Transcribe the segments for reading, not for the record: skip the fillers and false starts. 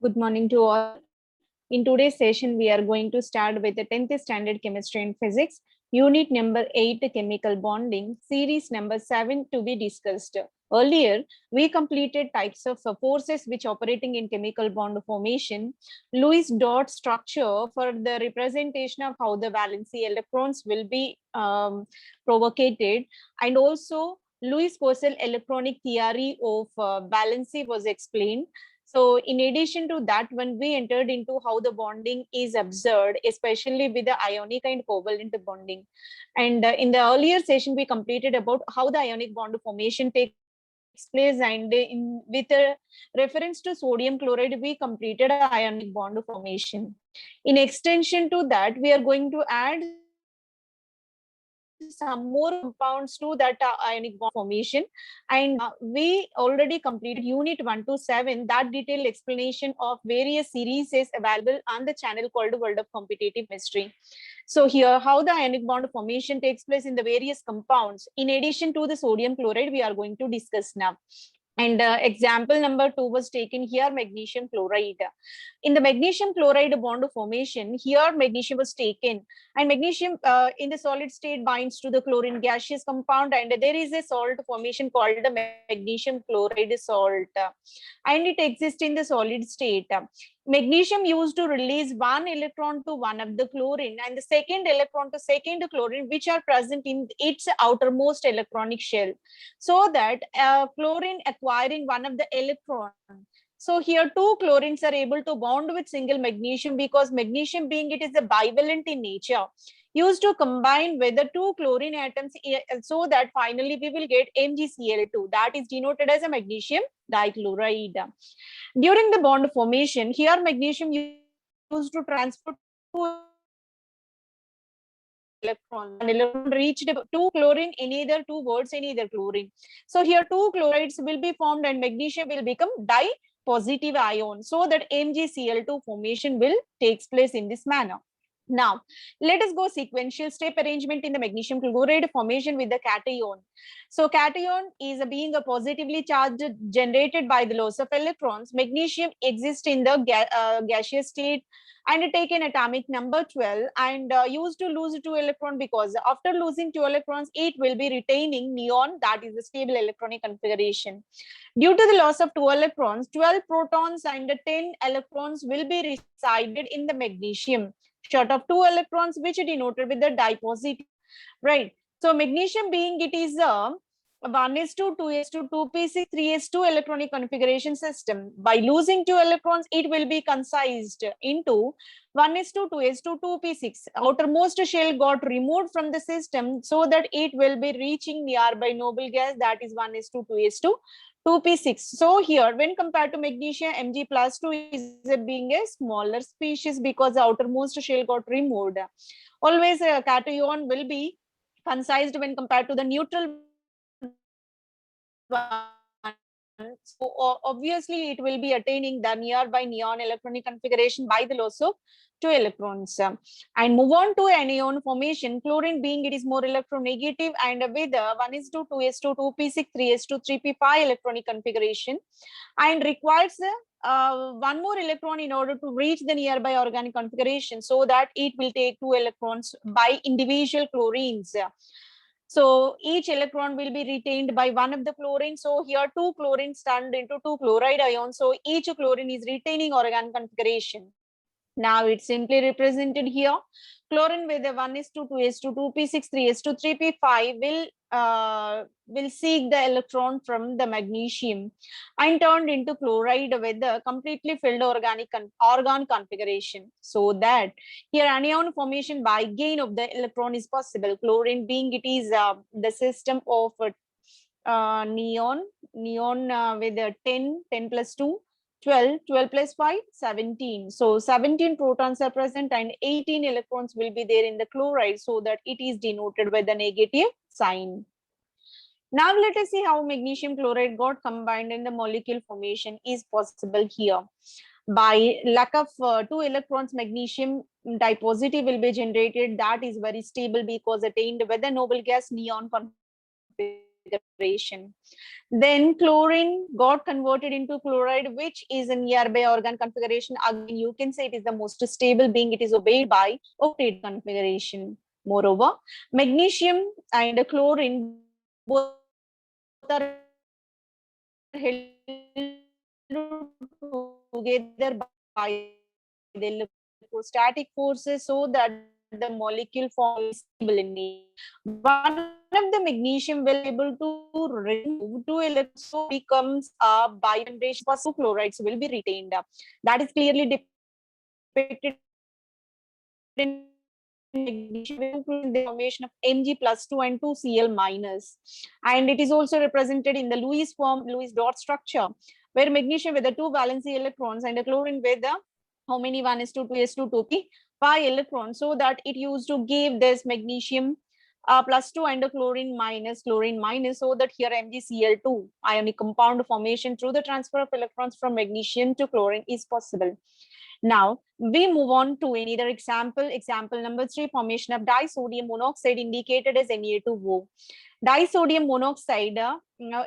Good morning to all. In today's session, we are going to start with the 10th standard chemistry and physics, unit number 8, chemical bonding, series number 7 to be discussed. Earlier, we completed types of forces which operating in chemical bond formation, Lewis dot structure for the representation of how the valency electrons will be provocated, and also Lewis Purcell electronic theory of valency was explained. So in addition to that, when we entered into how the bonding is observed, especially with the ionic and covalent bonding. And in the earlier session, we completed about how the ionic bond formation takes place, and with a reference to sodium chloride, we completed ionic bond formation. In extension to that, we are going to add some more compounds to that ionic bond formation, and we already completed unit 1 to 7. That detailed explanation of various series is available on the channel called World of Competitive Chemistry. So here, how the ionic bond formation takes place in the various compounds in addition to the sodium chloride, we are going to discuss now. And example number 2 was taken here, magnesium chloride. In the magnesium chloride bond formation, here magnesium was taken, and magnesium in the solid state binds to the chlorine gaseous compound, and there is a salt formation called the magnesium chloride salt, and it exists in the solid state. Magnesium used to release one electron to one of the chlorine and the second electron to second chlorine, which are present in its outermost electronic shell, so that chlorine acquiring one of the electron. So here two chlorines are able to bond with single magnesium, because magnesium being it is a bivalent in nature, used to combine with the two chlorine atoms, so that finally we will get MgCl2, that is denoted as a magnesium dichloride. During the bond formation, here magnesium used to transport two electrons. An electron reached two chlorine in either two words in either chlorine. So here two chlorides will be formed and magnesium will become di-positive ion, so that MgCl2 formation will takes place in this manner. Now, let us go sequential step arrangement in the magnesium chloride formation with the cation. So cation is being a positively charged generated by the loss of electrons. Magnesium exists in the gaseous state and take an atomic number 12 and used to lose 2 electrons, because after losing 2 electrons, it will be retaining neon, that is the stable electronic configuration. Due to the loss of 2 electrons, 12 protons and 10 electrons will be resided in the magnesium, short of 2 electrons, which denoted with the dipositive, right? So magnesium being it is a 1s2, 2s2, 2p6, 3s2 electronic configuration system. By losing 2 electrons, it will be concised into 1s2, 2s2, 2p6. Outermost shell got removed from the system, so that it will be reaching nearby noble gas, that is 1s2, 2s2, 2p6. So here, when compared to magnesium, Mg plus 2 is being a smaller species, because the outermost shell got removed. Always a cation will be concised when compared to the neutral one. So obviously it will be attaining the nearby neon electronic configuration by the loss of 2 electrons. And move on to anion formation. Chlorine being it is more electronegative and with 1s2, 2s2, 2p6, 3s2, 3p5 electronic configuration, and requires one more electron in order to reach the nearby organic configuration, so that it will take 2 electrons by individual chlorines. So each electron will be retained by one of the chlorine. So here two chlorines turned into two chloride ions. So each chlorine is retaining organic configuration. Now it's simply represented here. Chlorine with a 1s2, 2s2, 2p6, 3s2, 3p5 will seek the electron from the magnesium and turned into chloride with the completely filled organ configuration. So that here anion formation by gain of the electron is possible. Chlorine being it is the system of neon with a 10 plus 2, 12, 12 plus 5, 17. So 17 protons are present and 18 electrons will be there in the chloride, so that it is denoted with the negative sign. Now let us see how magnesium chloride got combined in the molecule formation is possible here. By lack of 2 electrons, magnesium dipositive will be generated. That is very stable, because attained with the noble gas neon configuration. configuration. Then chlorine got converted into chloride, which is a nearby organ configuration. Again, you can say it is the most stable, being it is obeyed by octet configuration. Moreover, magnesium and chlorine both are held together by the electrostatic forces so that the molecule forms stable in nature. One of the magnesium will able to remove two electrons, so becomes a bivibration. First two chlorides will be retained. That is clearly depicted in magnesium the formation of Mg plus 2 and 2 Cl minus. And it is also represented in the Lewis form, Lewis dot structure, where magnesium with the 2 valency electrons and the chlorine with the how many 1s2 2s2 2p 5 electrons, so that it used to give this magnesium plus 2 and the chlorine minus, so that here MgCl2 ionic compound formation through the transfer of electrons from magnesium to chlorine is possible. Now we move on to another example. Example number 3, formation of disodium monoxide indicated as Na2O. Disodium monoxide,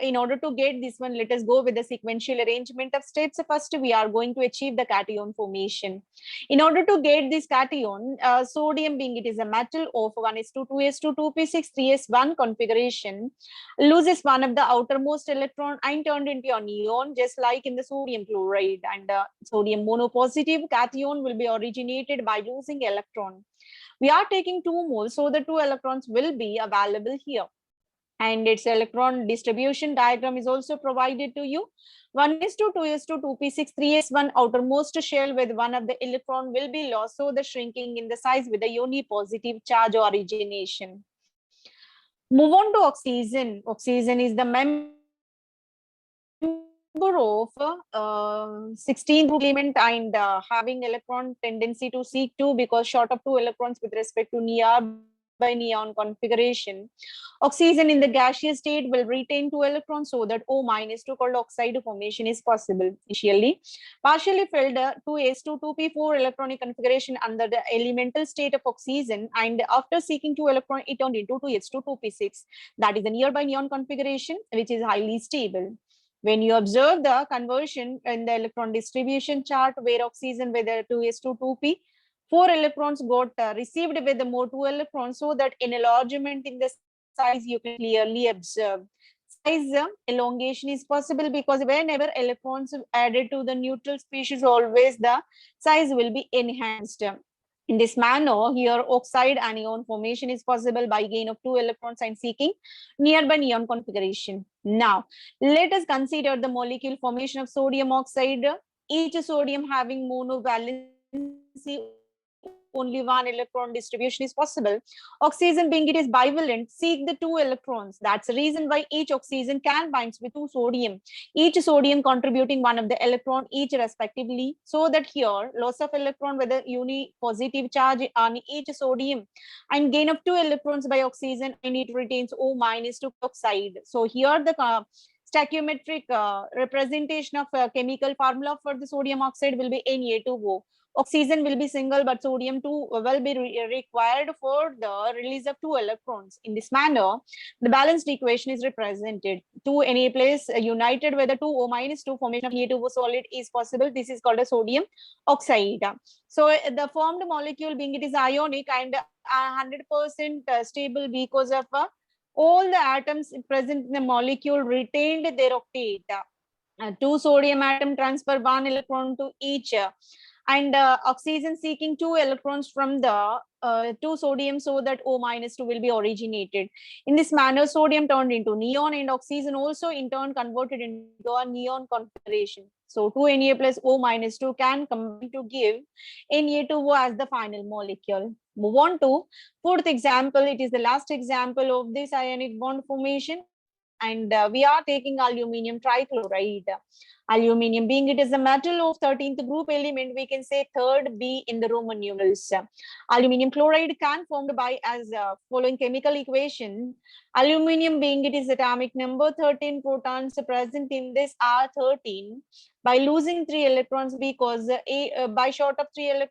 in order to get this one, let us go with the sequential arrangement of steps. First, we are going to achieve the cation formation. In order to get this cation, sodium being it is a metal of 1s2 2s2 2p6 3s1 configuration, loses one of the outermost electron and turned into a neon, just like in the sodium chloride. And sodium monopositive cation will be originated by losing electron. We are taking 2 moles, so the 2 electrons will be available here. And its electron distribution diagram is also provided to you. 1s2 2s2 2p6 3s1 outermost shell with one of the electron will be lost, so the shrinking in the size with the unipositive charge origination. Move on to oxygen. Oxygen is the member of 16 group element and having electron tendency to seek 2 because short of 2 electrons with respect to nearby neon configuration. Oxygen in the gaseous state will retain 2 electrons, so that O minus 2 called oxide formation is possible. Initially, partially filled 2s2 2p4 electronic configuration under the elemental state of oxygen, and after seeking 2 electrons, it turned into 2s2 2p6. That is the nearby neon configuration, which is highly stable. When you observe the conversion in the electron distribution chart, where oxygen with a 2s2 2p 4 electrons got received with the more 2 electrons, so that an enlargement in the size you can clearly observe. Size elongation is possible because whenever electrons added to the neutral species, always the size will be enhanced. In this manner, here oxide anion formation is possible by gain of 2 electrons and seeking nearby neon configuration. Now, let us consider the molecule formation of sodium oxide. Each sodium having monovalency, only 1 electron distribution is possible. Oxygen being it is bivalent, seek the 2 electrons. That's the reason why each oxygen can binds with 2 sodium, each sodium contributing 1 of the electron each respectively, so that here loss of electron with a unipositive charge on each sodium and gain of 2 electrons by oxygen, and it retains O minus 2 oxide. So here the stoichiometric representation of chemical formula for the sodium oxide will be Na2O. Oxygen will be single, but sodium 2 will be required for the release of 2 electrons. In this manner, the balanced equation is represented. 2 Na place united with the 2O minus 2 formation of Na2O solid is possible. This is called a sodium oxide. So the formed molecule being it is ionic and 100% stable because of all the atoms present in the molecule retained their octet. 2 sodium atom transfer 1 electron to each, and oxygen seeking 2 electrons from the 2 sodium, so that O minus 2 will be originated. In this manner, sodium turned into neon and oxygen also in turn converted into a neon configuration. So 2 Na plus O minus 2 can combine to give Na2O as the final molecule. Move on to 4th example. It is the last example of this ionic bond formation, and we are taking aluminium trichloride. Aluminium being it is a metal of 13th group element, we can say 3rd B in the Roman numerals. Aluminium chloride can formed by as following chemical equation. Aluminium being it is atomic number 13 protons present in this R13 by losing 3 electrons, because by short of 3 electrons